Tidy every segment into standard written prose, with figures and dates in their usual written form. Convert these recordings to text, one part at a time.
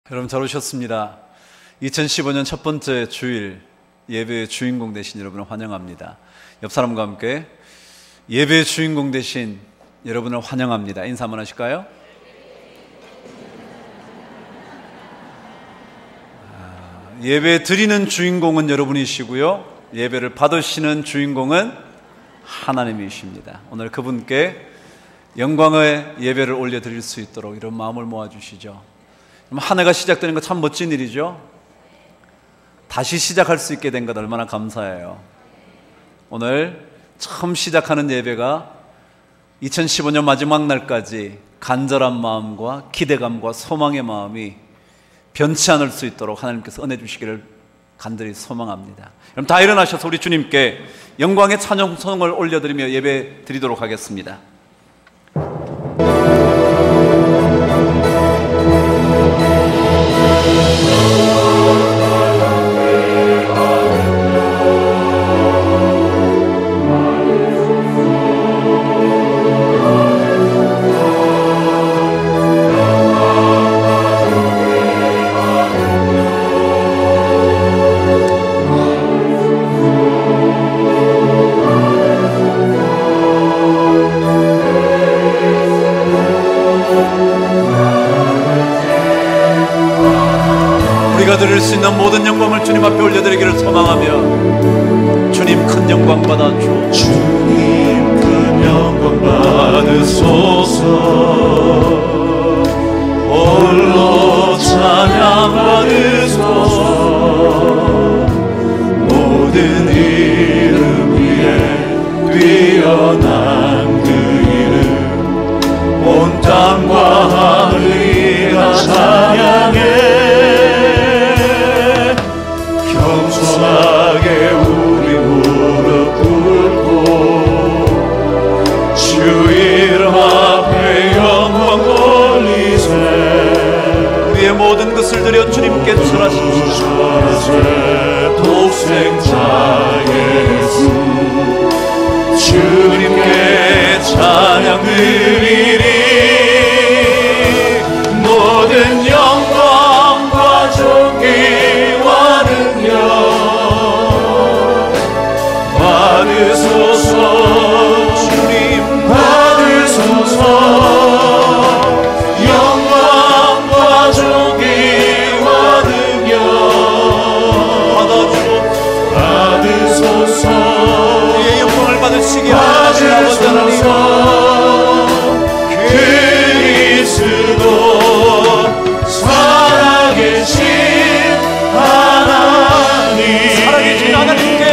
여러분 잘 오셨습니다. 2015년 첫 번째 주일 예배의 주인공 되신 여러분을 환영합니다. 옆 사람과 함께 예배의 주인공 되신 여러분을 환영합니다. 인사 한번 하실까요? 예배 드리는 주인공은 여러분이시고요, 예배를 받으시는 주인공은 하나님이십니다. 오늘 그분께 영광의 예배를 올려드릴 수 있도록 이런 마음을 모아주시죠. 한 해가 시작되는 거 참 멋진 일이죠. 다시 시작할 수 있게 된 것 얼마나 감사해요. 오늘 처음 시작하는 예배가 2015년 마지막 날까지 간절한 마음과 기대감과 소망의 마음이 변치 않을 수 있도록 하나님께서 은혜 주시기를 간절히 소망합니다. 그럼 다 일어나셔서 우리 주님께 영광의 찬송을 올려드리며 예배 드리도록 하겠습니다. 드릴 수 있는 모든 영광을 주님 앞에 올려드리기를 소망하며 주님 큰 영광 받아주옵소서. 주님 큰 영광 받으소서. 홀로 찬양 받으소서. 모든 이름 위에 뛰어난 그 이름 온 땅과 하늘이 다 찬양해. 겸손하게 우리 무릎 꿇고 주 이름 앞에 영광 돌리세. 우리의 모든 것을 드려 주님께 절하세. 독생자 예수 주님께 찬양 드리리. 모든 영광과 존귀와 받으소서. 주님 받으소서. 영광과 존귀와 능력 받으소서. 우리의 영광을 받으시기 원하시는 아버지 하나님, 그리스도 살아계신 하나님, 살아계신 하나님께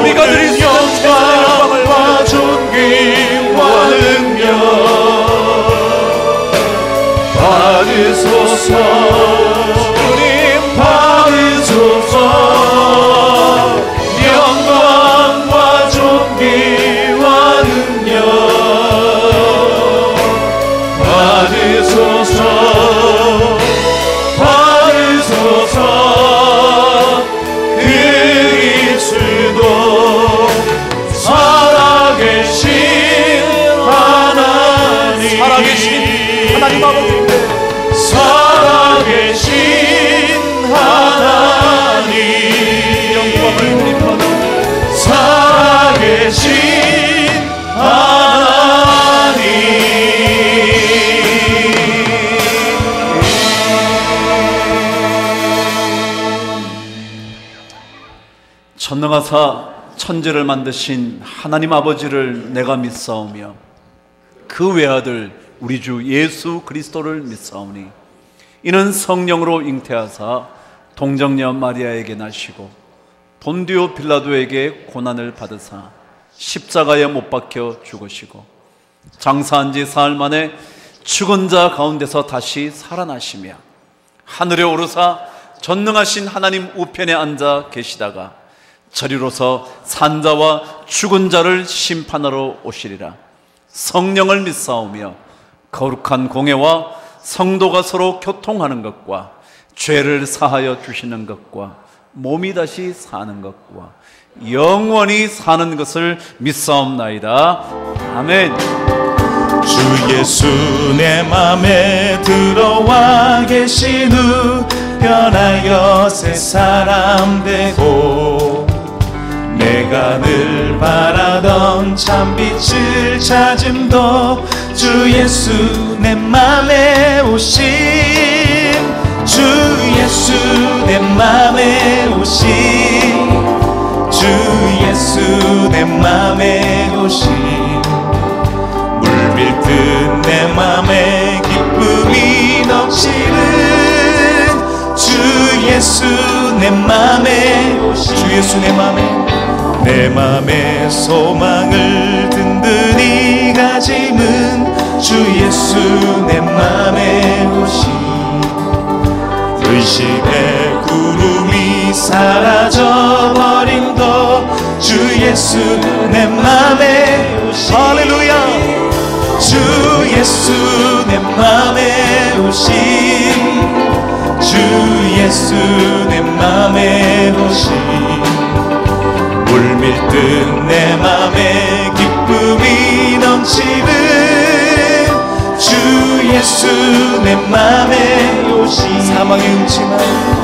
우리가 드릴 수 있는 영광과 존귀와 능력 받으소서. 주님 받으소서. 영광과 존귀와 능력 받으소서. 받으소서. 살아계신 하나님, 살아계신 하나님 아버지께 살아계신 하나님, 영광을 드립니다. 살아계신 하나님. 전능하사 천지를 만드신 하나님 아버지를 내가 믿사오며 그 외아들 우리 주 예수 그리스도를 믿사오니 이는 성령으로 잉태하사 동정녀 마리아에게 나시고 본디오 빌라도에게 고난을 받으사 십자가에 못 박혀 죽으시고 장사한 지 사흘 만에 죽은 자 가운데서 다시 살아나시며 하늘에 오르사 전능하신 하나님 우편에 앉아 계시다가 저리로서 산자와 죽은 자를 심판하러 오시리라. 성령을 믿사오며 거룩한 공회와 성도가 서로 교통하는 것과 죄를 사하여 주시는 것과 몸이 다시 사는 것과 영원히 사는 것을 믿사옵나이다. 아멘. 주 예수 내 맘에 들어와 계신 후 변하여 새 사람 되고 내가 늘 바라던 참빛을 찾음도 주 예수 내 맘에 오심 주 예수 내 맘에 오심 주 예수 내 맘에 오심 물밀듯 내 맘에 기쁨이 넘치는 주 예수 내 맘에 오심 주 예수 내 맘에 소망을 든든히 가짐은 주 예수 내 맘에 오심 의심의 구름이 사라져버림도 주 예수 내 맘에 오심 할렐루야 주 예수 내 맘에 오심 주 예수 내 맘에 오심 물밀듯 내 맘에 기쁨이 넘치는 주 예수 내 맘에 오심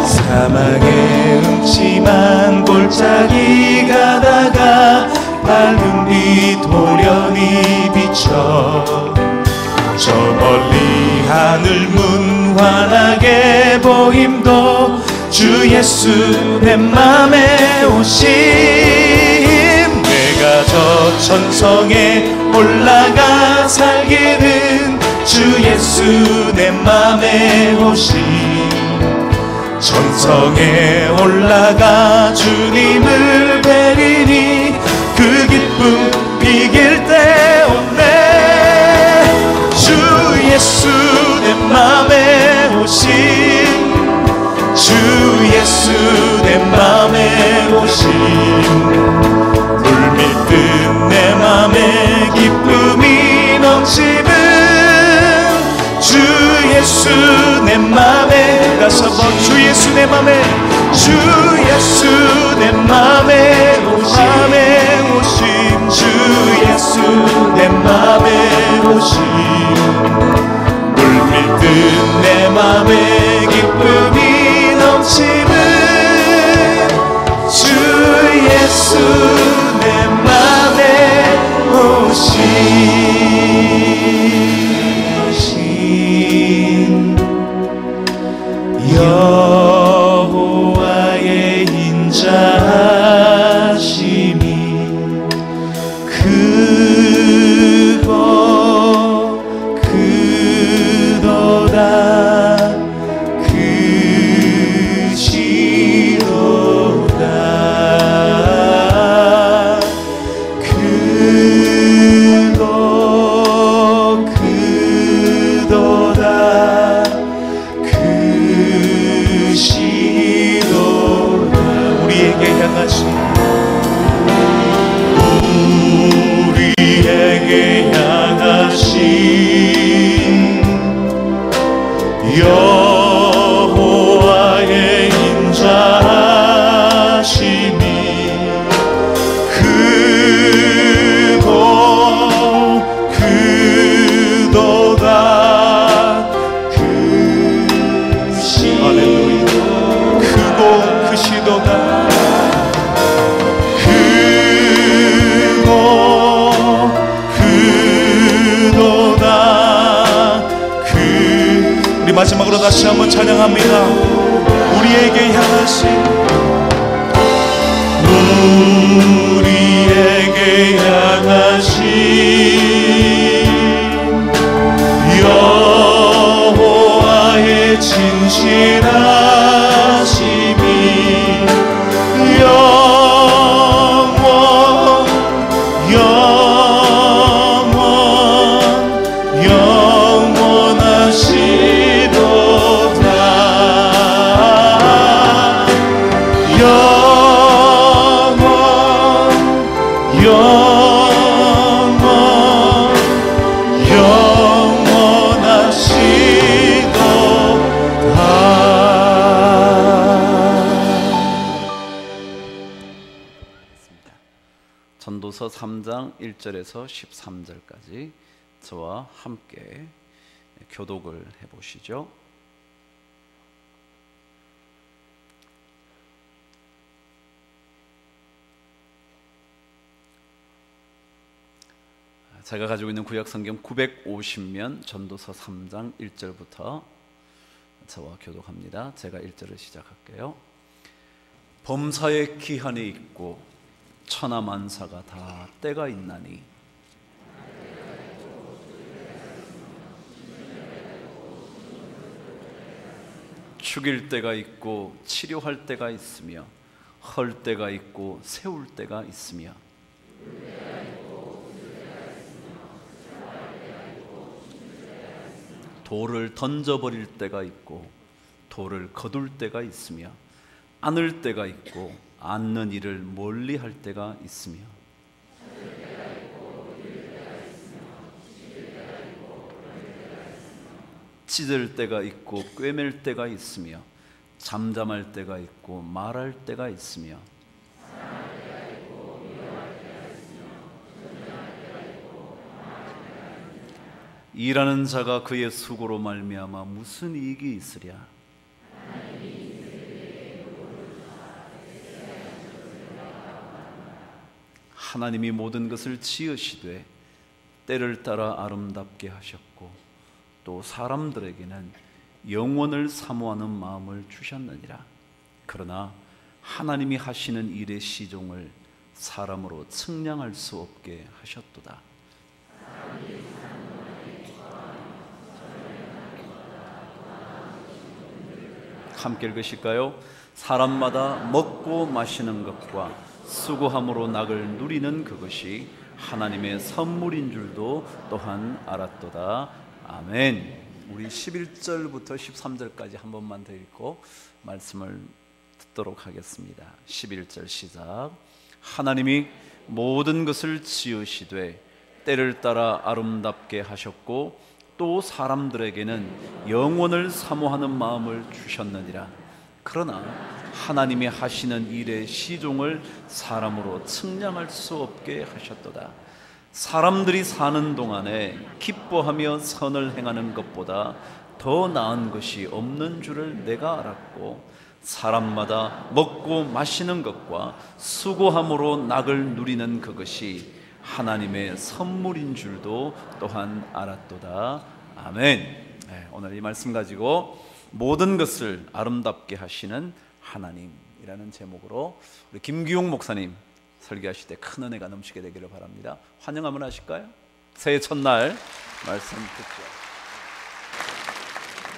사망의 음침한 골짜기 가다가 밝은 빛 도련히 비춰 저 멀리 하늘 문 환하게 보임도 주 예수 내 맘에 오심 내가 저 천성에 올라가 살기는 주 예수 내 맘에 오심 천성에 올라가 주님을 뵈리니 그 기쁨 비길 데 없네 주 예수 내 맘에 오심 주 예수 내 맘에 오심 물밀듯 내 맘에 기쁨이 넘치는 주 예수 내 맘에 다시 한번 주 예수 내 맘에 주 예수 내 맘에 오심 주 예수 내 맘에 오심 물밀듯 내 맘에 기쁨이 넘치는 주 예수 내 맘에 오심 여호와의 인자하심이 크고 크도다 크시도다 크고 크도다 크시도다 우리에게 향하신 여호와의 인자하심이 크고 크도다 크고 크시도다 우리 마지막으로 다시 한번 찬양합니다. 우리에게 향하신 우리에게 향하신 여호와의 진실하심이 전도서 3장 1절에서 13절까지 저와 함께 교독을 해보시죠. 제가 가지고 있는 구약성경 950면 전도서 3장 1절부터 저와 교독합니다. 제가 1절을 시작할게요. 범사의 기한이 있고 천하만사가 다 때가 있나니 죽일 때가 있고 치료할 때가 있으며 헐 때가 있고 세울 때가 있으며 돌을 던져버릴 때가 있고 돌을 거둘 때가 있으며 안을 때가 있고 안는 일을 멀리 할 때가 있으며 찢을 때가 있고 꿰맬 때가 있으며 잠잠할 때가 있고 말할 때가 있으며 일하는 자가 그의 수고로 말미암아 무슨 이익이 있으랴. 하나님이 모든 것을 지으시되 때를 따라 아름답게 하셨고 또 사람들에게는 영원을 사모하는 마음을 주셨느니라. 그러나 하나님이 하시는 일의 시종을 사람으로 측량할 수 없게 하셨도다. 함께 읽으실까요? 사람마다 먹고 마시는 것과 수고함으로 낙을 누리는 그것이 하나님의 선물인 줄도 또한 알았도다. 아멘. 우리 11절부터 13절까지 한 번만 더 읽고 말씀을 듣도록 하겠습니다. 11절 시작. 하나님이 모든 것을 지으시되 때를 따라 아름답게 하셨고 또 사람들에게는 영원을 사모하는 마음을 주셨느니라. 그러나 하나님이 하시는 일의 시종을 사람으로 측량할 수 없게 하셨도다. 사람들이 사는 동안에 기뻐하며 선을 행하는 것보다 더 나은 것이 없는 줄을 내가 알았고 사람마다 먹고 마시는 것과 수고함으로 낙을 누리는 그것이 하나님의 선물인 줄도 또한 알았도다. 아멘. 네, 오늘 이 말씀 가지고 모든 것을 아름답게 하시는 하나님이라는 제목으로 우리 김기용 목사님 설교하실 때 큰 은혜가 넘치게 되기를 바랍니다. 환영 한번 하실까요? 새해 첫날 말씀 듣죠.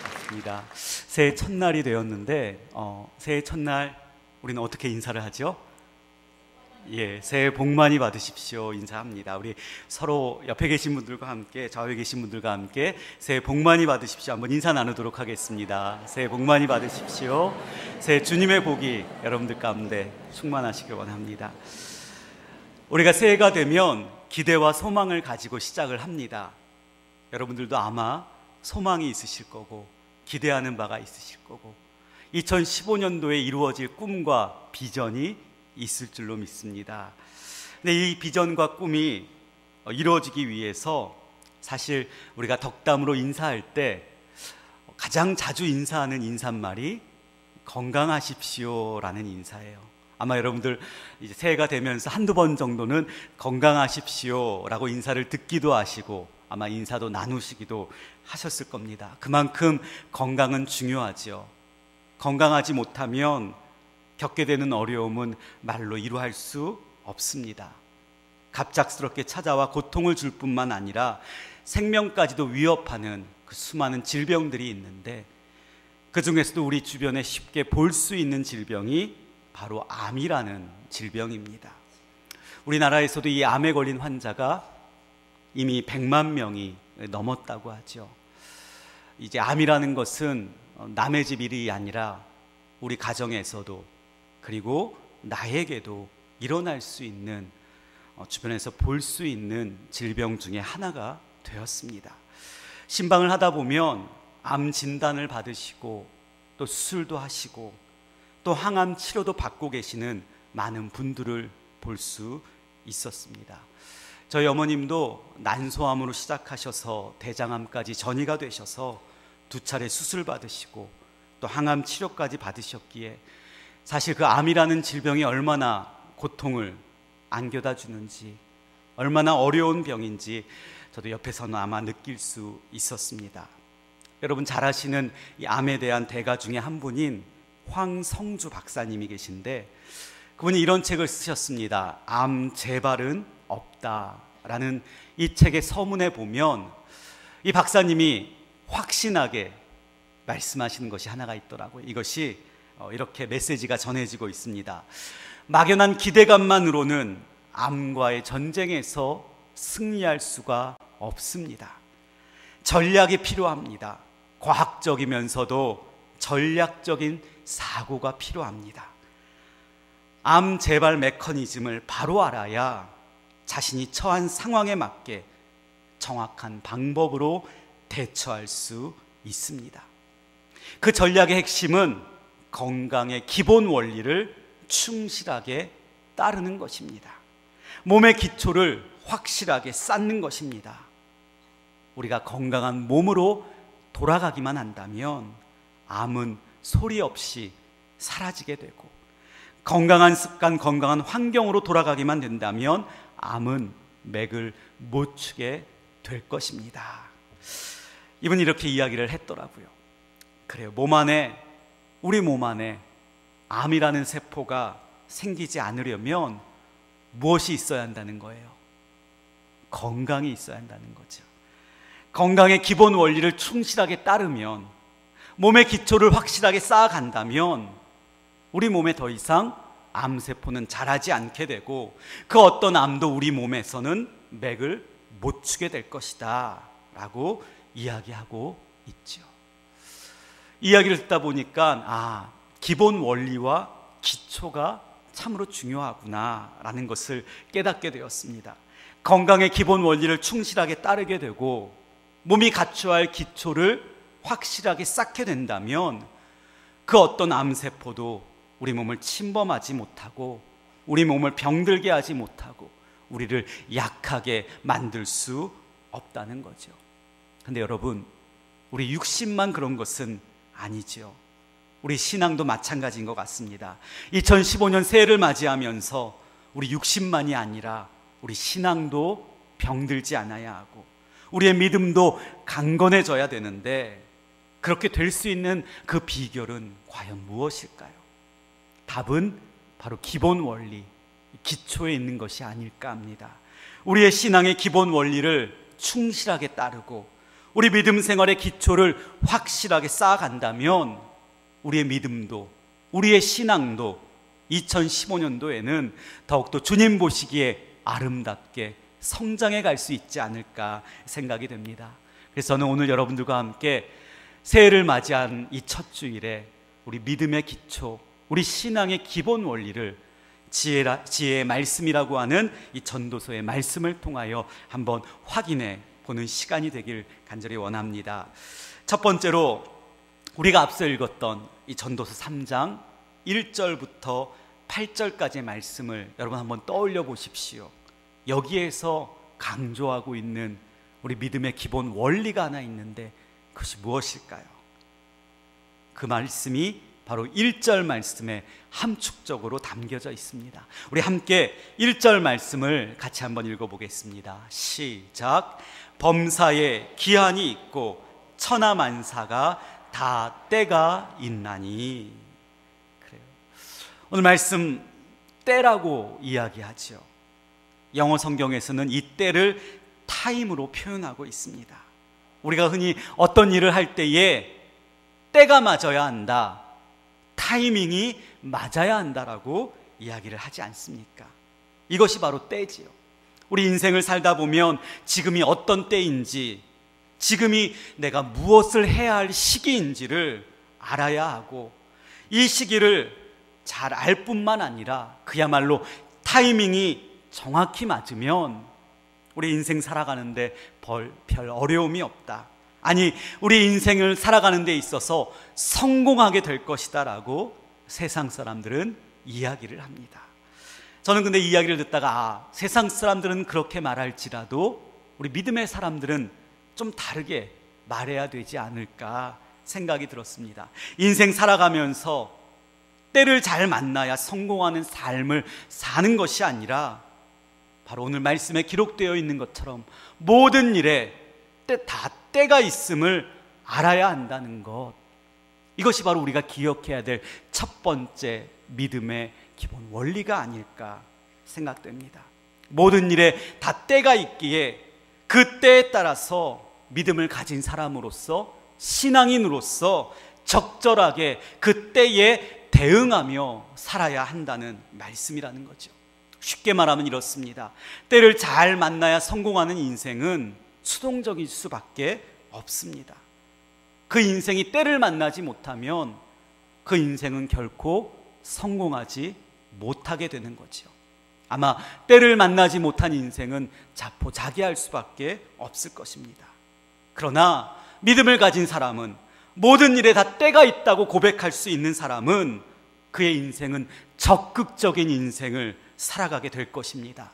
맞습니다. 새해 첫날이 되었는데 새해 첫날 우리는 어떻게 인사를 하죠? 예, 새해 복 많이 받으십시오 인사합니다. 우리 서로 옆에 계신 분들과 함께 좌우에 계신 분들과 함께 새해 복 많이 받으십시오 한번 인사 나누도록 하겠습니다. 새해 복 많이 받으십시오. 새해 주님의 복이 여러분들 가운데 충만하시길 원합니다. 우리가 새해가 되면 기대와 소망을 가지고 시작을 합니다. 여러분들도 아마 소망이 있으실 거고 기대하는 바가 있으실 거고 2015년도에 이루어질 꿈과 비전이 있을 줄로 믿습니다. 근데 이 비전과 꿈이 이루어지기 위해서 사실 우리가 덕담으로 인사할 때 가장 자주 인사하는 인사말이 건강하십시오라는 인사예요. 아마 여러분들 이제 새해가 되면서 한두 번 정도는 건강하십시오라고 인사를 듣기도 하시고 아마 인사도 나누시기도 하셨을 겁니다. 그만큼 건강은 중요하죠. 건강하지 못하면 겪게 되는 어려움은 말로 이루할 수 없습니다. 갑작스럽게 찾아와 고통을 줄 뿐만 아니라 생명까지도 위협하는 그 수많은 질병들이 있는데 그 중에서도 우리 주변에 쉽게 볼 수 있는 질병이 바로 암이라는 질병입니다. 우리나라에서도 이 암에 걸린 환자가 이미 100만 명이 넘었다고 하죠. 이제 암이라는 것은 남의 집 일이 아니라 우리 가정에서도 그리고 나에게도 일어날 수 있는 주변에서 볼 수 있는 질병 중에 하나가 되었습니다. 신방을 하다 보면 암 진단을 받으시고 또 수술도 하시고 또 항암 치료도 받고 계시는 많은 분들을 볼 수 있었습니다. 저희 어머님도 난소암으로 시작하셔서 대장암까지 전이가 되셔서 2차례 수술 받으시고 또 항암 치료까지 받으셨기에 사실 그 암이라는 질병이 얼마나 고통을 안겨다 주는지, 얼마나 어려운 병인지 저도 옆에서는 아마 느낄 수 있었습니다. 여러분 잘 아시는 이 암에 대한 대가 중에 한 분인 황성주 박사님이 계신데, 그분이 이런 책을 쓰셨습니다. 암 재발은 없다라는 이 책의 서문에 보면 이 박사님이 확신하게 말씀하시는 것이 하나가 있더라고요. 이것이 이렇게 메시지가 전해지고 있습니다. 막연한 기대감만으로는 암과의 전쟁에서 승리할 수가 없습니다. 전략이 필요합니다. 과학적이면서도 전략적인 사고가 필요합니다. 암 재발 메커니즘을 바로 알아야 자신이 처한 상황에 맞게 정확한 방법으로 대처할 수 있습니다. 그 전략의 핵심은 건강의 기본 원리를 충실하게 따르는 것입니다. 몸의 기초를 확실하게 쌓는 것입니다. 우리가 건강한 몸으로 돌아가기만 한다면 암은 소리 없이 사라지게 되고, 건강한 습관, 건강한 환경으로 돌아가기만 된다면 암은 맥을 못 추게 될 것입니다. 이분이 이렇게 이야기를 했더라고요. 그래요, 우리 몸 안에 암이라는 세포가 생기지 않으려면 무엇이 있어야 한다는 거예요? 건강이 있어야 한다는 거죠. 건강의 기본 원리를 충실하게 따르면, 몸의 기초를 확실하게 쌓아간다면 우리 몸에 더 이상 암세포는 자라지 않게 되고, 그 어떤 암도 우리 몸에서는 맥을 못 추게 될 것이다 라고 이야기하고 있죠. 이야기를 듣다 보니까 기본 원리와 기초가 참으로 중요하구나 라는 것을 깨닫게 되었습니다. 건강의 기본 원리를 충실하게 따르게 되고, 몸이 갖춰야 할 기초를 확실하게 쌓게 된다면 그 어떤 암세포도 우리 몸을 침범하지 못하고, 우리 몸을 병들게 하지 못하고, 우리를 약하게 만들 수 없다는 거죠. 근데 여러분, 우리 육신만 그런 것은 아니죠. 우리 신앙도 마찬가지인 것 같습니다. 2015년 새해를 맞이하면서 우리 육신만이 아니라 우리 신앙도 병들지 않아야 하고, 우리의 믿음도 강건해져야 되는데, 그렇게 될 수 있는 그 비결은 과연 무엇일까요? 답은 바로 기본 원리, 기초에 있는 것이 아닐까 합니다. 우리의 신앙의 기본 원리를 충실하게 따르고 우리 믿음 생활의 기초를 확실하게 쌓아간다면 우리의 믿음도, 우리의 신앙도 2015년도에는 더욱더 주님 보시기에 아름답게 성장해 갈 수 있지 않을까 생각이 됩니다. 그래서 저는 오늘 여러분들과 함께 새해를 맞이한 이 첫 주일에 우리 믿음의 기초, 우리 신앙의 기본 원리를 지혜의 말씀이라고 하는 이 전도서의 말씀을 통하여 한번 확인해 보는 시간이 되길 간절히 원합니다. 첫 번째로 우리가 앞서 읽었던 이 전도서 3장 1절부터 8절까지의 말씀을 여러분 한번 떠올려 보십시오. 여기에서 강조하고 있는 우리 믿음의 기본 원리가 하나 있는데 그것이 무엇일까요? 그 말씀이 바로 1절 말씀에 함축적으로 담겨져 있습니다. 우리 함께 1절 말씀을 같이 한번 읽어보겠습니다. 시작. 범사에 기한이 있고 천하만사가 다 때가 있나니. 그래요. 오늘 말씀 때라고 이야기하죠. 영어 성경에서는 이 때를 타임으로 표현하고 있습니다. 우리가 흔히 어떤 일을 할 때에 때가 맞아야 한다, 타이밍이 맞아야 한다라고 이야기를 하지 않습니까? 이것이 바로 때지요. 우리 인생을 살다 보면 지금이 어떤 때인지, 지금이 내가 무엇을 해야 할 시기인지를 알아야 하고, 이 시기를 잘 알 뿐만 아니라 그야말로 타이밍이 정확히 맞으면 우리 인생 살아가는데 별 어려움이 없다, 아니 우리 인생을 살아가는 데 있어서 성공하게 될 것이다 라고 세상 사람들은 이야기를 합니다. 저는 근데 이 이야기를 듣다가 세상 사람들은 그렇게 말할지라도 우리 믿음의 사람들은 좀 다르게 말해야 되지 않을까 생각이 들었습니다. 인생 살아가면서 때를 잘 만나야 성공하는 삶을 사는 것이 아니라 바로 오늘 말씀에 기록되어 있는 것처럼 모든 일에 다 때가 있음을 알아야 한다는 것, 이것이 바로 우리가 기억해야 될 첫 번째 믿음의 기본 원리가 아닐까 생각됩니다. 모든 일에 다 때가 있기에 그 때에 따라서 믿음을 가진 사람으로서, 신앙인으로서 적절하게 그 때에 대응하며 살아야 한다는 말씀이라는 거죠. 쉽게 말하면 이렇습니다. 때를 잘 만나야 성공하는 인생은 수동적일 수밖에 없습니다. 그 인생이 때를 만나지 못하면 그 인생은 결코 성공하지 못하게 되는 거죠. 아마 때를 만나지 못한 인생은 자포자기할 수밖에 없을 것입니다. 그러나 믿음을 가진 사람은, 모든 일에 다 때가 있다고 고백할 수 있는 사람은 그의 인생은 적극적인 인생을 살아가게 될 것입니다.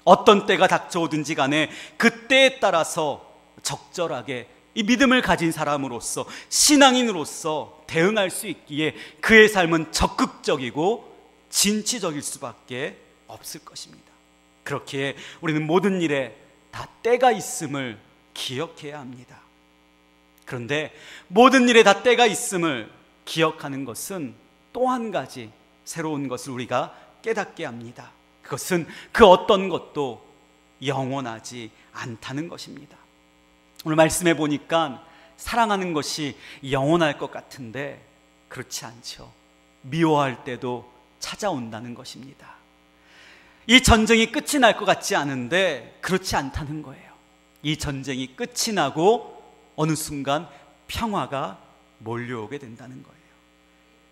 어떤 때가 닥쳐오든지 간에 그 때에 따라서 적절하게 이 믿음을 가진 사람으로서, 신앙인으로서 대응할 수 있기에 그의 삶은 적극적이고 진취적일 수밖에 없을 것입니다. 그렇기에 우리는 모든 일에 다 때가 있음을 기억해야 합니다. 그런데 모든 일에 다 때가 있음을 기억하는 것은 또 한 가지 새로운 것을 우리가 깨닫게 합니다. 그것은 그 어떤 것도 영원하지 않다는 것입니다. 오늘 말씀해 보니까 사랑하는 것이 영원할 것 같은데 그렇지 않죠. 미워할 때도 찾아온다는 것입니다. 이 전쟁이 끝이 날 것 같지 않은데 그렇지 않다는 거예요. 이 전쟁이 끝이 나고 어느 순간 평화가 몰려오게 된다는 거예요.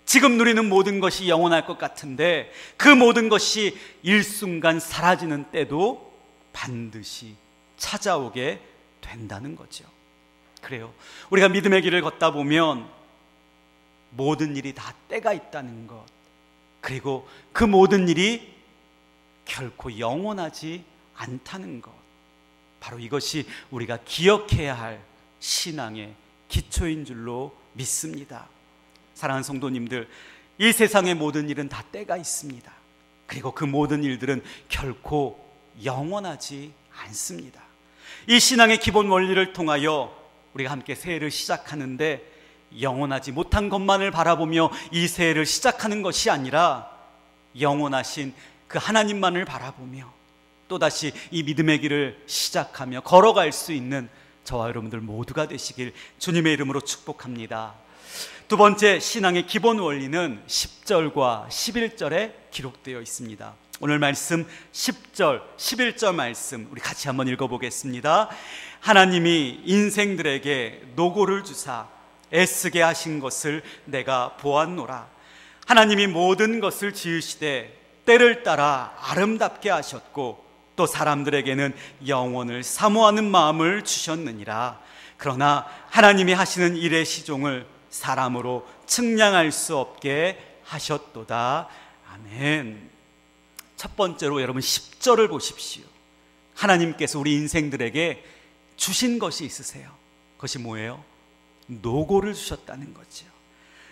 지금 누리는 모든 것이 영원할 것 같은데 그 모든 것이 일순간 사라지는 때도 반드시 찾아오게 된다는 거죠. 그래요. 우리가 믿음의 길을 걷다 보면 모든 일이 다 때가 있다는 것, 그리고 그 모든 일이 결코 영원하지 않다는 것, 바로 이것이 우리가 기억해야 할 신앙의 기초인 줄로 믿습니다. 사랑하는 성도님들, 이 세상의 모든 일은 다 때가 있습니다. 그리고 그 모든 일들은 결코 영원하지 않습니다. 이 신앙의 기본 원리를 통하여 우리가 함께 새해를 시작하는데 영원하지 못한 것만을 바라보며 이 새해를 시작하는 것이 아니라 영원하신 그 하나님만을 바라보며 또다시 이 믿음의 길을 시작하며 걸어갈 수 있는 저와 여러분들 모두가 되시길 주님의 이름으로 축복합니다. 두 번째 신앙의 기본 원리는 10절과 11절에 기록되어 있습니다. 오늘 말씀 10절, 11절 말씀 우리 같이 한번 읽어보겠습니다. 하나님이 인생들에게 노고를 주사 애쓰게 하신 것을 내가 보았노라. 하나님이 모든 것을 지으시되 때를 따라 아름답게 하셨고 또 사람들에게는 영원을 사모하는 마음을 주셨느니라. 그러나 하나님이 하시는 일의 시종을 사람으로 측량할 수 없게 하셨도다. 아멘. 첫 번째로 여러분 10절을 보십시오. 하나님께서 우리 인생들에게 주신 것이 있으세요. 그것이 뭐예요? 노고를 주셨다는 거죠.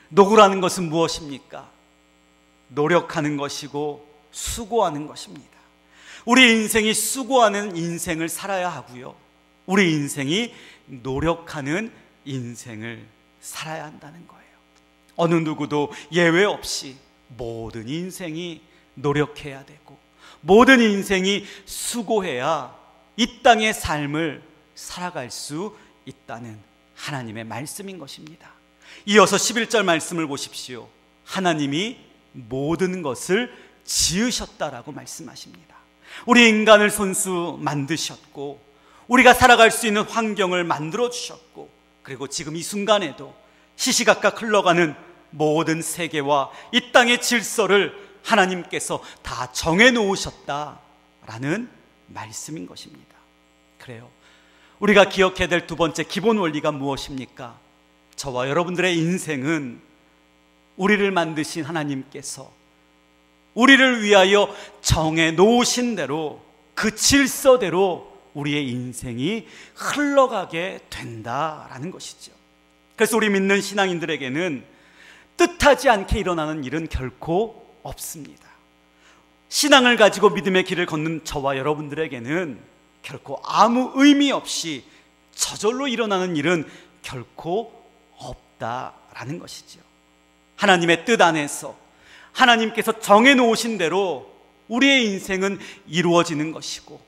노고라는 것은 무엇입니까? 노력하는 것이고 수고하는 것입니다. 우리 인생이 수고하는 인생을 살아야 하고요, 우리 인생이 노력하는 인생을 살아야 한다는 거예요. 어느 누구도 예외 없이 모든 인생이 노력해야 되고 모든 인생이 수고해야 이 땅의 삶을 살아갈 수 있다는 하나님의 말씀인 것입니다. 이어서 11절 말씀을 보십시오. 하나님이 모든 것을 지으셨다라고 말씀하십니다. 우리 인간을 손수 만드셨고 우리가 살아갈 수 있는 환경을 만들어 주셨고 그리고 지금 이 순간에도 시시각각 흘러가는 모든 세계와 이 땅의 질서를 하나님께서 다 정해놓으셨다라는 말씀인 것입니다. 그래요. 우리가 기억해야 될 두 번째 기본 원리가 무엇입니까? 저와 여러분들의 인생은 우리를 만드신 하나님께서 우리를 위하여 정해 놓으신 대로, 그 질서대로 우리의 인생이 흘러가게 된다라는 것이죠. 그래서 우리 믿는 신앙인들에게는 뜻하지 않게 일어나는 일은 결코 없습니다. 신앙을 가지고 믿음의 길을 걷는 저와 여러분들에게는 결코 아무 의미 없이 저절로 일어나는 일은 결코 없다라는 것이죠. 하나님의 뜻 안에서 하나님께서 정해놓으신 대로 우리의 인생은 이루어지는 것이고,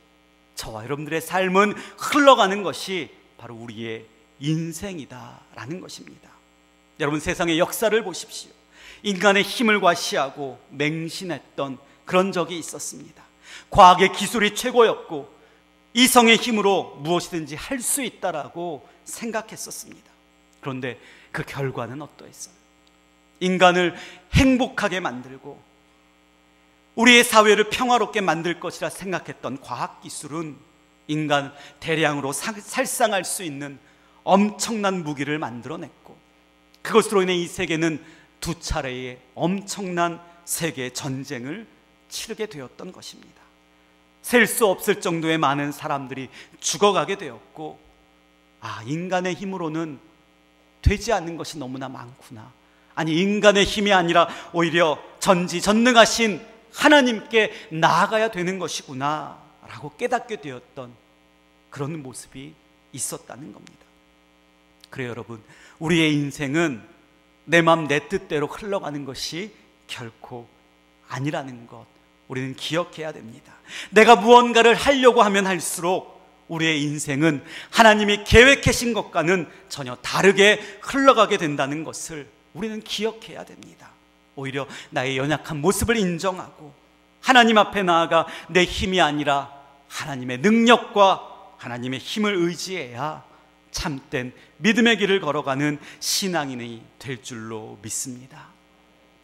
저와 여러분들의 삶은 흘러가는 것이 바로 우리의 인생이다라는 것입니다. 여러분, 세상의 역사를 보십시오. 인간의 힘을 과시하고 맹신했던 그런 적이 있었습니다. 과학의 기술이 최고였고 이성의 힘으로 무엇이든지 할 수 있다라고 생각했었습니다. 그런데 그 결과는 어떠했어요? 인간을 행복하게 만들고 우리의 사회를 평화롭게 만들 것이라 생각했던 과학기술은 인간 대량으로 살상할 수 있는 엄청난 무기를 만들어냈고, 그것으로 인해 이 세계는 두 차례의 엄청난 세계 전쟁을 치르게 되었던 것입니다. 셀 수 없을 정도의 많은 사람들이 죽어가게 되었고, 인간의 힘으로는 되지 않는 것이 너무나 많구나. 아니, 인간의 힘이 아니라 오히려 전지전능하신 하나님께 나아가야 되는 것이구나 라고 깨닫게 되었던 그런 모습이 있었다는 겁니다. 그래요, 여러분, 우리의 인생은 내 맘 내 뜻대로 흘러가는 것이 결코 아니라는 것, 우리는 기억해야 됩니다. 내가 무언가를 하려고 하면 할수록 우리의 인생은 하나님이 계획하신 것과는 전혀 다르게 흘러가게 된다는 것을 우리는 기억해야 됩니다. 오히려 나의 연약한 모습을 인정하고 하나님 앞에 나아가 내 힘이 아니라 하나님의 능력과 하나님의 힘을 의지해야 참된 믿음의 길을 걸어가는 신앙인이 될 줄로 믿습니다.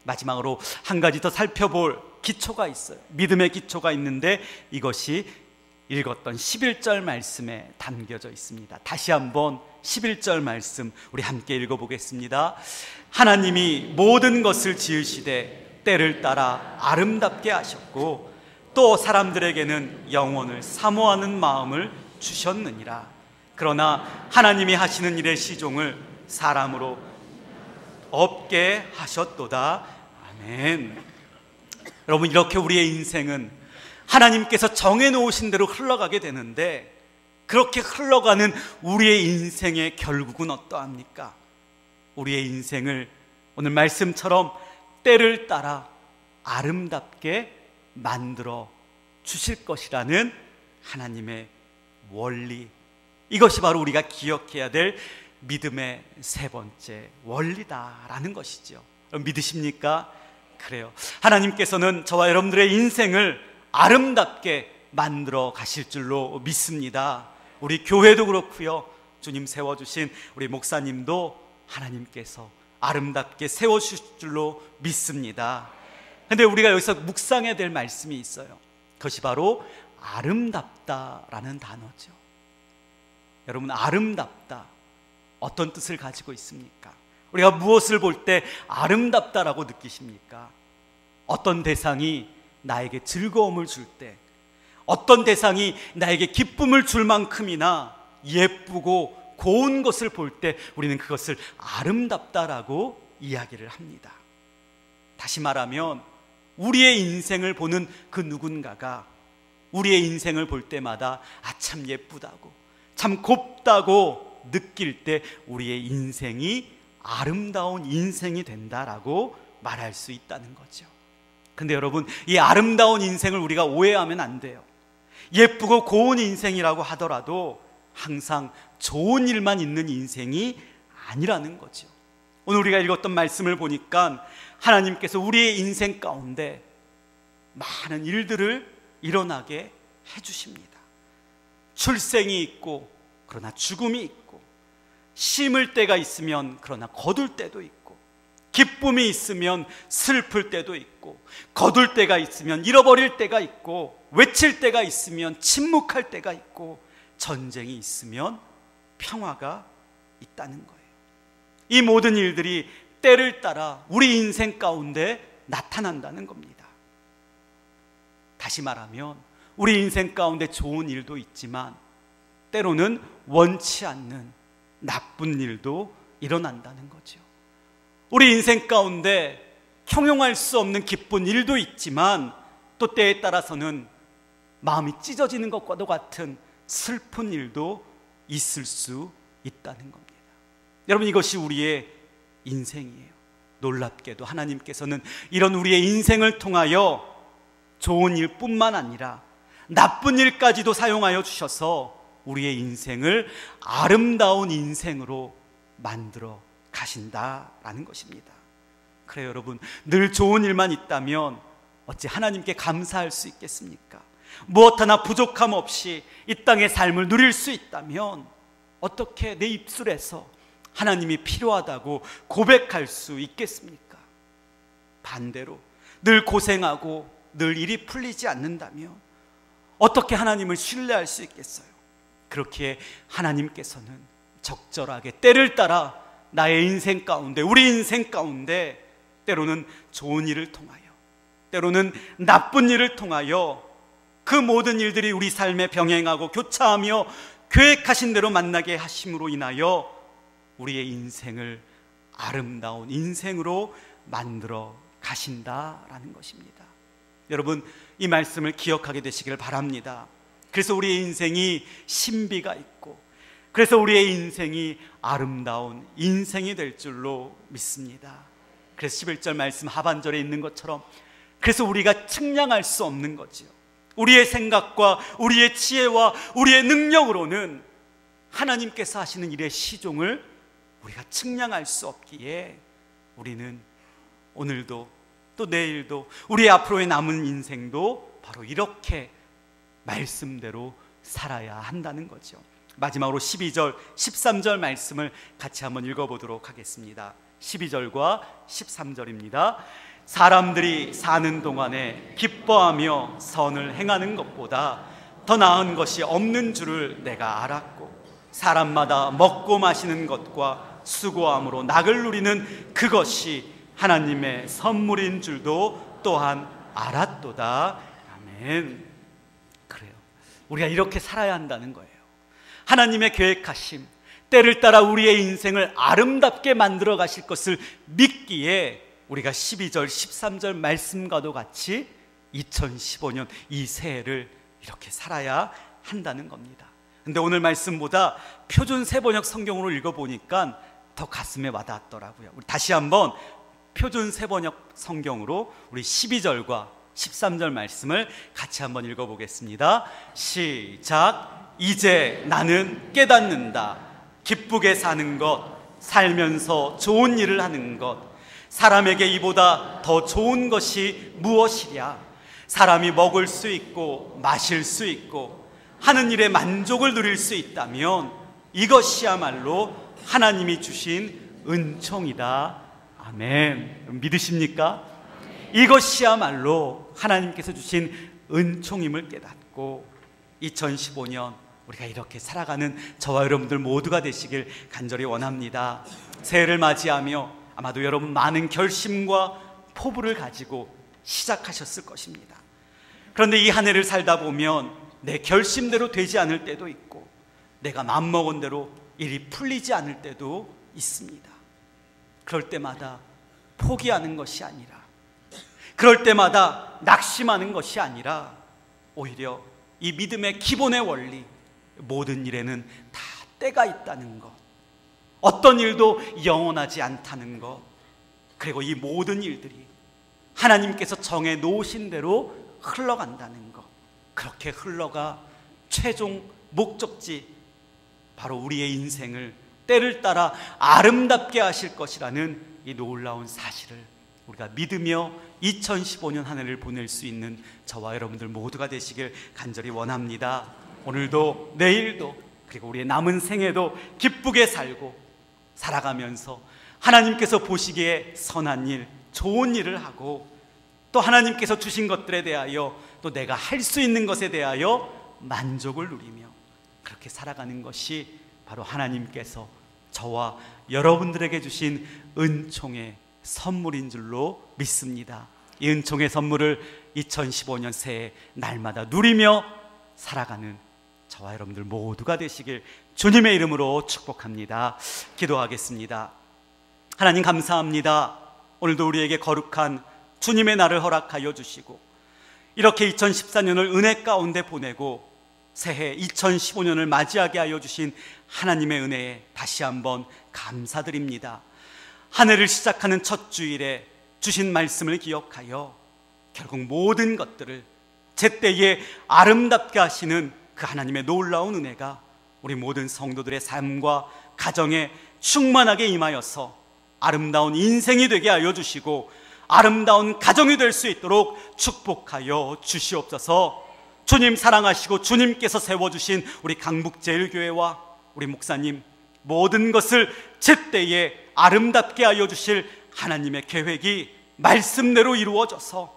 마지막으로 한 가지 더 살펴볼 기초가 있어요. 믿음의 기초가 있는데 이것이 읽었던 11절 말씀에 담겨져 있습니다. 다시 한번 11절 말씀 우리 함께 읽어보겠습니다. 하나님이 모든 것을 지으시되 때를 따라 아름답게 하셨고 또 사람들에게는 영혼을 사모하는 마음을 주셨느니라. 그러나 하나님이 하시는 일의 시종을 사람으로 없게 하셨도다. 아멘. 여러분, 이렇게 우리의 인생은 하나님께서 정해놓으신 대로 흘러가게 되는데, 그렇게 흘러가는 우리의 인생의 결국은 어떠합니까? 우리의 인생을 오늘 말씀처럼 때를 따라 아름답게 만들어 주실 것이라는 하나님의 원리, 이것이 바로 우리가 기억해야 될 믿음의 세 번째 원리다라는 것이죠. 믿으십니까? 그래요. 하나님께서는 저와 여러분들의 인생을 아름답게 만들어 가실 줄로 믿습니다. 우리 교회도 그렇고요, 주님 세워주신 우리 목사님도 하나님께서 아름답게 세워주실 줄로 믿습니다. 그런데 우리가 여기서 묵상해야 될 말씀이 있어요. 그것이 바로 아름답다라는 단어죠. 여러분, 아름답다, 어떤 뜻을 가지고 있습니까? 우리가 무엇을 볼 때 아름답다라고 느끼십니까? 어떤 대상이 나에게 즐거움을 줄 때, 어떤 대상이 나에게 기쁨을 줄 만큼이나 예쁘고 고운 것을 볼 때 우리는 그것을 아름답다라고 이야기를 합니다. 다시 말하면 우리의 인생을 보는 그 누군가가 우리의 인생을 볼 때마다 참 예쁘다고, 참 곱다고 느낄 때 우리의 인생이 아름다운 인생이 된다라고 말할 수 있다는 거죠. 근데 여러분, 이 아름다운 인생을 우리가 오해하면 안 돼요. 예쁘고 고운 인생이라고 하더라도 항상 좋은 일만 있는 인생이 아니라는 거죠. 오늘 우리가 읽었던 말씀을 보니까 하나님께서 우리의 인생 가운데 많은 일들을 일어나게 해주십니다. 출생이 있고 그러나 죽음이 있고, 심을 때가 있으면 그러나 거둘 때도 있고, 기쁨이 있으면 슬플 때도 있고, 거둘 때가 있으면 잃어버릴 때가 있고, 외칠 때가 있으면 침묵할 때가 있고, 전쟁이 있으면 평화가 있다는 거예요. 이 모든 일들이 때를 따라 우리 인생 가운데 나타난다는 겁니다. 다시 말하면 우리 인생 가운데 좋은 일도 있지만 때로는 원치 않는 나쁜 일도 일어난다는 거죠. 우리 인생 가운데 형용할 수 없는 기쁜 일도 있지만 또 때에 따라서는 마음이 찢어지는 것과도 같은 슬픈 일도 있을 수 있다는 겁니다. 여러분, 이것이 우리의 인생이에요. 놀랍게도 하나님께서는 이런 우리의 인생을 통하여 좋은 일뿐만 아니라 나쁜 일까지도 사용하여 주셔서 우리의 인생을 아름다운 인생으로 만들어 가신다라는 것입니다. 그래요, 여러분, 늘 좋은 일만 있다면 어찌 하나님께 감사할 수 있겠습니까? 무엇 하나 부족함 없이 이 땅의 삶을 누릴 수 있다면 어떻게 내 입술에서 하나님이 필요하다고 고백할 수 있겠습니까? 반대로 늘 고생하고 늘 일이 풀리지 않는다면 어떻게 하나님을 신뢰할 수 있겠어요? 그렇기에 하나님께서는 적절하게 때를 따라 나의 인생 가운데, 우리 인생 가운데 때로는 좋은 일을 통하여, 때로는 나쁜 일을 통하여 그 모든 일들이 우리 삶에 병행하고 교차하며 계획하신 대로 만나게 하심으로 인하여 우리의 인생을 아름다운 인생으로 만들어 가신다라는 것입니다. 여러분, 이 말씀을 기억하게 되시기를 바랍니다. 그래서 우리의 인생이 신비가 있고, 그래서 우리의 인생이 아름다운 인생이 될 줄로 믿습니다. 그래서 11절 말씀 하반절에 있는 것처럼, 그래서 우리가 측량할 수 없는 거지요. 우리의 생각과 우리의 지혜와 우리의 능력으로는 하나님께서 하시는 일의 시종을 우리가 측량할 수 없기에 우리는 오늘도 또 내일도 우리 앞으로의 남은 인생도 바로 이렇게 말씀대로 살아야 한다는 거죠. 마지막으로 12절, 13절 말씀을 같이 한번 읽어보도록 하겠습니다. 12절과 13절입니다. 사람들이 사는 동안에 기뻐하며 선을 행하는 것보다 더 나은 것이 없는 줄을 내가 알았고, 사람마다 먹고 마시는 것과 수고함으로 낙을 누리는 그것이 하나님의 선물인 줄도 또한 알았도다. 아멘. 그래요, 우리가 이렇게 살아야 한다는 거예요. 하나님의 계획하심, 때를 따라 우리의 인생을 아름답게 만들어 가실 것을 믿기에 우리가 12절, 13절 말씀과도 같이 2015년 이 새해를 이렇게 살아야 한다는 겁니다. 근데 오늘 말씀보다 표준 세번역 성경으로 읽어보니까 더 가슴에 와닿았더라고요. 우리 다시 한번 표준 세번역 성경으로 우리 12절과 13절 말씀을 같이 한번 읽어보겠습니다. 시작. 이제 나는 깨닫는다. 기쁘게 사는 것, 살면서 좋은 일을 하는 것, 사람에게 이보다 더 좋은 것이 무엇이랴. 사람이 먹을 수 있고 마실 수 있고 하는 일에 만족을 누릴 수 있다면 이것이야말로 하나님이 주신 은총이다. 아멘. 믿으십니까? 이것이야말로 하나님께서 주신 은총임을 깨닫고 2015년 우리가 이렇게 살아가는 저와 여러분들 모두가 되시길 간절히 원합니다. 새해를 맞이하며 아마도 여러분 많은 결심과 포부를 가지고 시작하셨을 것입니다. 그런데 이 한 해를 살다 보면 내 결심대로 되지 않을 때도 있고 내가 마음먹은 대로 일이 풀리지 않을 때도 있습니다. 그럴 때마다 포기하는 것이 아니라, 그럴 때마다 낙심하는 것이 아니라 오히려 이 믿음의 기본의 원리, 모든 일에는 다 때가 있다는 것, 어떤 일도 영원하지 않다는 것, 그리고 이 모든 일들이 하나님께서 정해 놓으신 대로 흘러간다는 것, 그렇게 흘러가 최종 목적지 바로 우리의 인생을 때를 따라 아름답게 하실 것이라는 이 놀라운 사실을 우리가 믿으며 2015년 한 해를 보낼 수 있는 저와 여러분들 모두가 되시길 간절히 원합니다. 오늘도 내일도 그리고 우리의 남은 생애도 기쁘게 살고 살아가면서 하나님께서 보시기에 선한 일, 좋은 일을 하고 또 하나님께서 주신 것들에 대하여 또 내가 할 수 있는 것에 대하여 만족을 누리며 그렇게 살아가는 것이 바로 하나님께서 저와 여러분들에게 주신 은총의 선물인 줄로 믿습니다. 이 은총의 선물을 2015년 새해 날마다 누리며 살아가는 저와 여러분들 모두가 되시길 주님의 이름으로 축복합니다. 기도하겠습니다. 하나님 감사합니다. 오늘도 우리에게 거룩한 주님의 날을 허락하여 주시고 이렇게 2014년을 은혜 가운데 보내고 새해 2015년을 맞이하게 하여 주신 하나님의 은혜에 다시 한번 감사드립니다. 한 해를 시작하는 첫 주일에 주신 말씀을 기억하여 결국 모든 것들을 제때에 아름답게 하시는 그 하나님의 놀라운 은혜가 우리 모든 성도들의 삶과 가정에 충만하게 임하여서 아름다운 인생이 되게 하여 주시고 아름다운 가정이 될 수 있도록 축복하여 주시옵소서. 주님 사랑하시고 주님께서 세워주신 우리 강북제일교회와 우리 목사님 모든 것을 제때에 아름답게 하여 주실 하나님의 계획이 말씀대로 이루어져서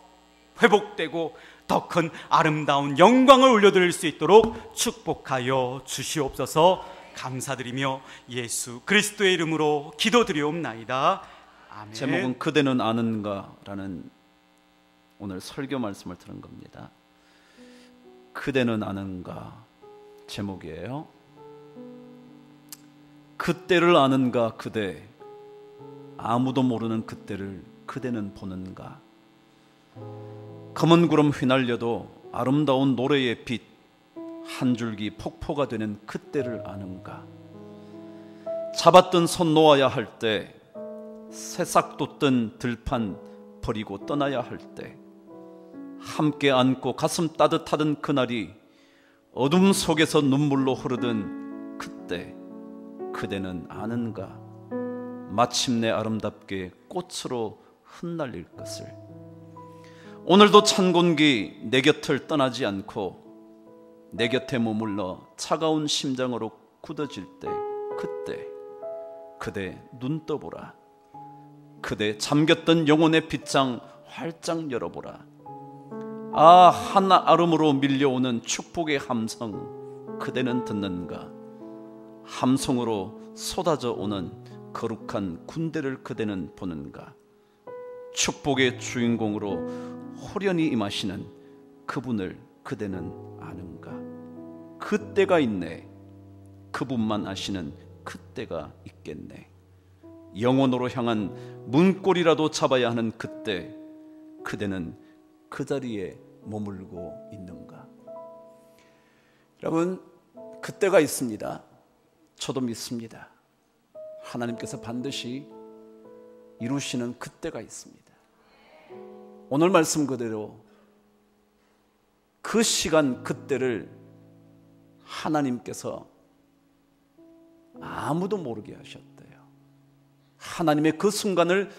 회복되고 더 큰 아름다운 영광을 올려드릴 수 있도록 축복하여 주시옵소서. 감사드리며 예수 그리스도의 이름으로 기도드리옵나이다. 아멘. 제목은 그대는 아는가 라는 오늘 설교 말씀을 들은 겁니다. 그대는 아는가 제목이에요. 그때를 아는가 그대, 아무도 모르는 그때를 그대는 보는가. 검은 구름 휘날려도 아름다운 노래의 빛 한 줄기 폭포가 되는 그때를 아는가. 잡았던 손 놓아야 할 때, 새싹 돋던 들판 버리고 떠나야 할 때, 함께 안고 가슴 따뜻하던 그날이 어둠 속에서 눈물로 흐르던 그때 그대는 아는가. 마침내 아름답게 꽃으로 흩날릴 것을. 오늘도 찬 공기 내 곁을 떠나지 않고 내 곁에 머물러 차가운 심장으로 굳어질 때 그때 그대 눈 떠보라. 그대 잠겼던 영혼의 빗장 활짝 열어보라. 아, 한 아름으로 밀려오는 축복의 함성 그대는 듣는가. 함성으로 쏟아져 오는 거룩한 군대를 그대는 보는가. 축복의 주인공으로 호련히 임하시는 그분을 그대는 아는가. 그때가 있네. 그분만 아시는 그때가 있겠네. 영혼으로 향한 문고리라도 잡아야 하는 그때 그대는 그 자리에 머물고 있는가. 여러분, 그때가 있습니다. 저도 믿습니다. 하나님께서 반드시 이루시는 그때가 있습니다. 오늘 말씀 그대로 그 시간 그때를 하나님께서 아무도 모르게 하셨대요. 하나님의 그 순간을,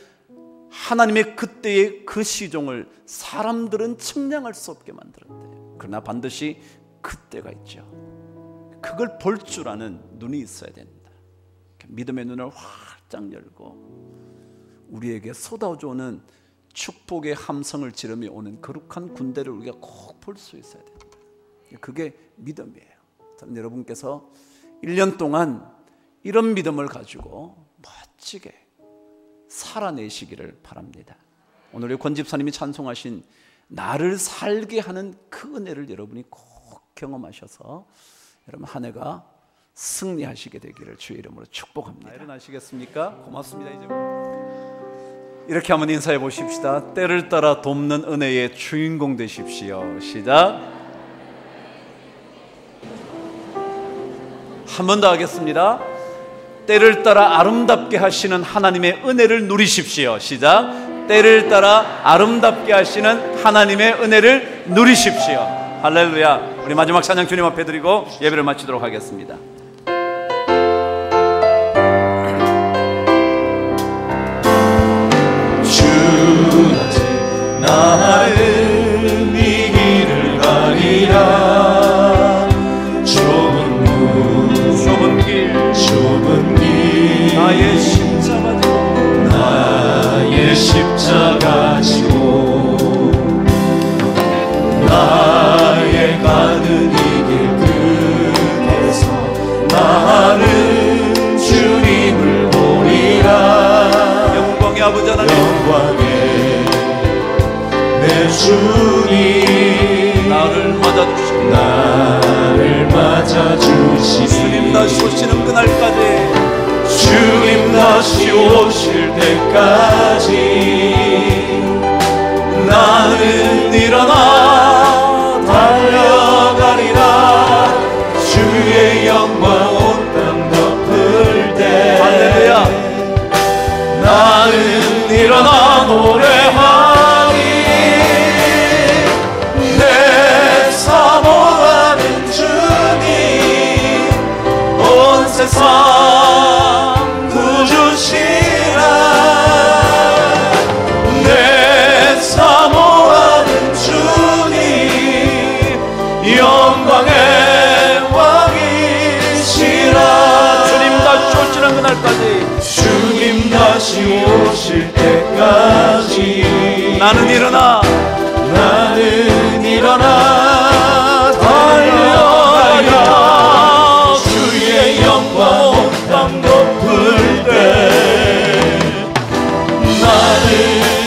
하나님의 그때의 그 시종을 사람들은 측량할 수 없게 만들었대요. 그러나 반드시 그때가 있죠. 그걸 볼 줄 아는 눈이 있어야 된다. 믿음의 눈을 활짝 열고 우리에게 쏟아져오는 축복의 함성을 지르며 오는 거룩한 군대를 우리가 꼭 볼 수 있어야 됩니다. 그게 믿음이에요. 저는 여러분께서 1년 동안 이런 믿음을 가지고 멋지게 살아내시기를 바랍니다. 오늘 우리 권 집사님이 찬송하신 나를 살게 하는 그 은혜를 여러분이 꼭 경험하셔서 여러분 한 해가 승리하시게 되기를 주의 이름으로 축복합니다. 일어나시겠습니까? 고맙습니다. 이제 이렇게 한번 인사해 보십시다. 때를 따라 돕는 은혜의 주인공 되십시오. 시작. 한 번 더 하겠습니다. 때를 따라 아름답게 하시는 하나님의 은혜를 누리십시오. 시작. 때를 따라 아름답게 하시는 하나님의 은혜를 누리십시오. 할렐루야. 우리 마지막 찬양 주님 앞에 드리고 예배를 마치도록 하겠습니다. 나는 이 길을 가리라. 좁은 길 나의 십자가 지고 나의 가는 이 길 끝에서 나는 주님을 보리라. 영광의 아버지 하나님, 영광의 주님 나를 맞아주시니 나를 맞아주시니 주님 다시 오시는 그날까지 주님 다시 오실 때까지 나는 일어나 달려가리라 주의 영광 온 땅 덮을 때 할렐루야. 나는 일어나 노래하리 내 사모하는 주님 온 세상 구주시라 내 사모하는 주님 영광의 왕이시라 주님 다시 오시는 그날까지 주님 다시 오실 때까지 나는 일어나 달려가리라 주의 영광 온 땅 덮을 때 나는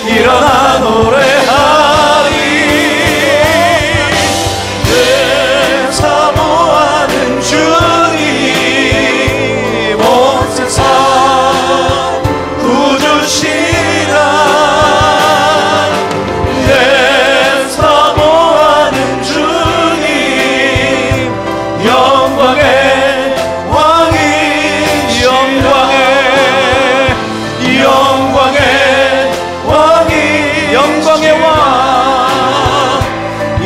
일어나 노래하리 내 사모하는 주님 온 세상 구주시라 내 사모하는 주님 영광의 왕이 영광의 왕이 영광의 왕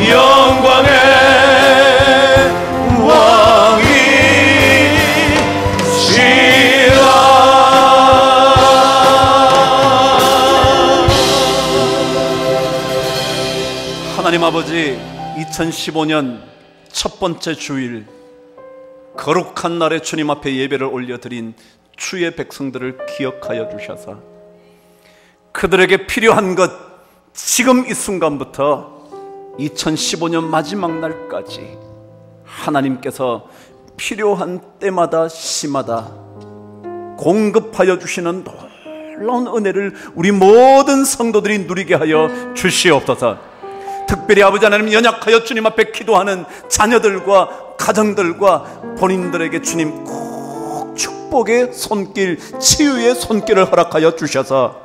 영광의 왕이시라 하나님 아버지, 2015년 첫 번째 주일 거룩한 날에 주님 앞에 예배를 올려드린 주의 백성들을 기억하여 주셔서 그들에게 필요한 것 지금 이 순간부터 2015년 마지막 날까지 하나님께서 필요한 때마다 시마다 공급하여 주시는 놀라운 은혜를 우리 모든 성도들이 누리게 하여 주시옵소서. 특별히 아버지 하나님, 연약하여 주님 앞에 기도하는 자녀들과 가정들과 본인들에게 주님 꼭 축복의 손길, 치유의 손길을 허락하여 주셔서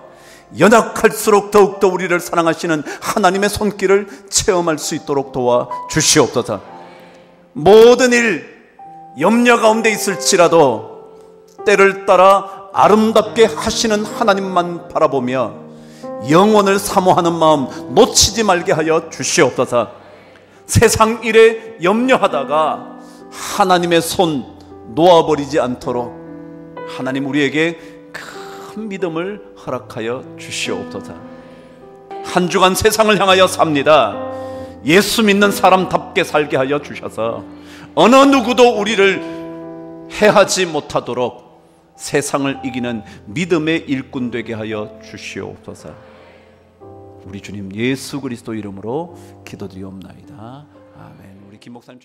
연약할수록 더욱더 우리를 사랑하시는 하나님의 손길을 체험할 수 있도록 도와 주시옵소서. 모든 일 염려 가운데 있을지라도 때를 따라 아름답게 하시는 하나님만 바라보며 영원을 사모하는 마음 놓치지 말게 하여 주시옵소서. 세상 일에 염려하다가 하나님의 손 놓아버리지 않도록 하나님 우리에게 큰 믿음을 허락하여 주시옵소서. 한 주간 세상을 향하여 삽니다. 예수 믿는 사람답게 살게 하여 주셔서 어느 누구도 우리를 해하지 못하도록 세상을 이기는 믿음의 일꾼 되게 하여 주시옵소서. 우리 주님 예수 그리스도 이름으로 기도드리옵나이다. 아멘. 우리 김 목사님